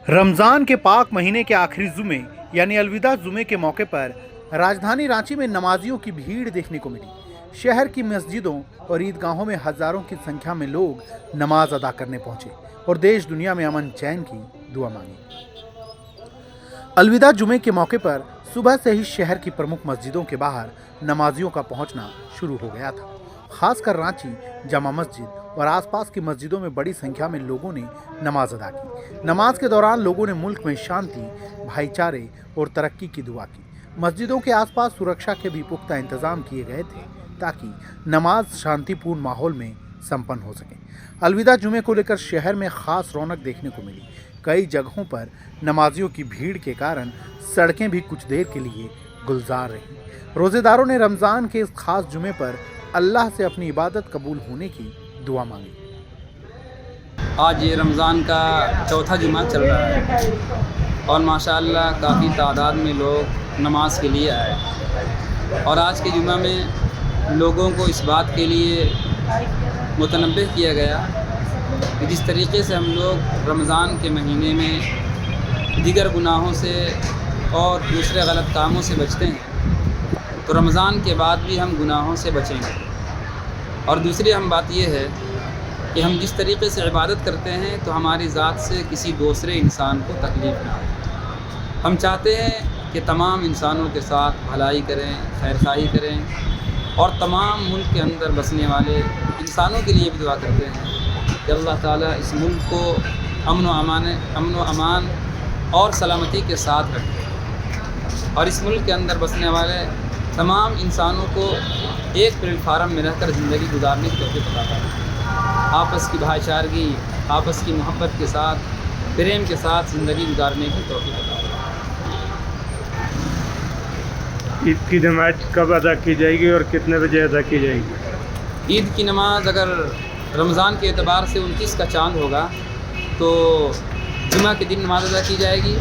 रमज़ान के पाक महीने के आखिरी जुमे यानी अलविदा जुमे के मौके पर राजधानी रांची में नमाजियों की भीड़ देखने को मिली। शहर की मस्जिदों और ईदगाहों में हजारों की संख्या में लोग नमाज अदा करने पहुंचे और देश दुनिया में अमन चैन की दुआ मांगी। अलविदा जुमे के मौके पर सुबह से ही शहर की प्रमुख मस्जिदों के बाहर नमाजियों का पहुंचना शुरू हो गया था। खासकर रांची जामा मस्जिद और आसपास की मस्जिदों में बड़ी संख्या में लोगों ने नमाज अदा की। नमाज के दौरान लोगों ने मुल्क में शांति, भाईचारे और तरक्की की दुआ की। मस्जिदों के आसपास सुरक्षा के भी पुख्ता इंतजाम किए गए थे ताकि नमाज शांतिपूर्ण माहौल में संपन्न हो सके। अलविदा जुमे को लेकर शहर में खास रौनक देखने को मिली। कई जगहों पर नमाजियों की भीड़ के कारण सड़कें भी कुछ देर के लिए गुलजार रहीं। रोजेदारों ने रमज़ान के इस खास जुमे पर अल्लाह से अपनी इबादत कबूल होने की दुआ मांगी। आज ये रमज़ान का चौथा जुमा चल रहा है और माशाअल्लाह काफ़ी तादाद में लोग नमाज के लिए आए और आज के जुमा में लोगों को इस बात के लिए मुतनब्बह किया गया कि जिस तरीके से हम लोग रमज़ान के महीने में दीगर गुनाहों से और दूसरे गलत कामों से बचते हैं तो रमज़ान के बाद भी हम गुनाहों से बचेंगे। और दूसरी हम बात यह है कि हम जिस तरीके से इबादत करते हैं तो हमारी ज़ात से किसी दूसरे इंसान को तकलीफ़ ना हो। हम चाहते हैं कि तमाम इंसानों के साथ भलाई करें, खैरखाही करें और तमाम मुल्क के अंदर बसने वाले इंसानों के लिए भी दुआ करते हैं कि अल्लाह ताला इस मुल्क को अमन व अमान और सलामती के साथ रखे और इस मुल्क के अंदर बसने वाले तमाम इंसानों को एक प्लेटफार्म में रहकर ज़िंदगी गुजारने की तौफीक अता फरमाए। आपस की भाईचारगी, आपस की मोहब्बत के साथ, प्रेम के साथ ज़िंदगी गुजारने की तौफीक अता फरमाए। ईद की नमाज कब अदा की जाएगी और कितने बजे अदा की जाएगी? ईद की नमाज अगर रमज़ान के एतबार से 29 का चाँद होगा तो जुमा के दिन नमाज अदा की जाएगी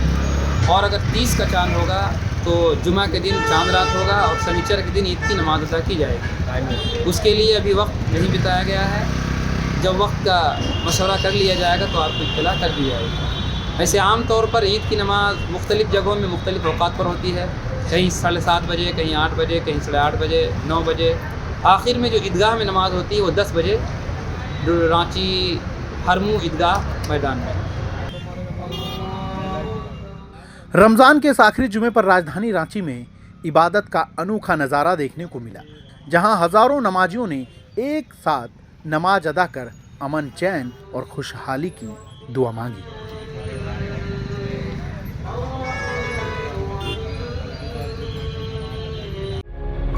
और अगर 30 का चाँद होगा तो जुमा के दिन चांद रात होगा और शनिचर के दिन ईद की नमाज अदा की जाएगी। उसके लिए अभी वक्त नहीं बताया गया है। जब वक्त का मशवरा कर लिया जाएगा तो आपको इत्तला कर दी जाएगी। वैसे आम तौर पर ईद की नमाज मुख्तलिफ़ जगहों में मुख्तलिफ़ औक़ात पर होती है। कहीं 7:30 बजे, कहीं 8 बजे, कहीं 8:30 बजे, 9 बजे। आखिर में जो ईदगाह में नमाज होती है वो 10 बजे रांची हरमू ईदगाह मैदान में। रमज़ान के इस आखिरी जुमे पर राजधानी रांची में इबादत का अनोखा नज़ारा देखने को मिला, जहां हज़ारों नमाजियों ने एक साथ नमाज अदा कर अमन चैन और खुशहाली की दुआ मांगी।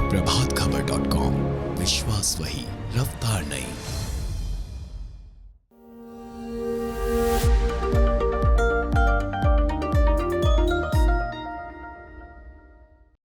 प्रभातखबर.com, विश्वास वही, रफ्तार नहीं।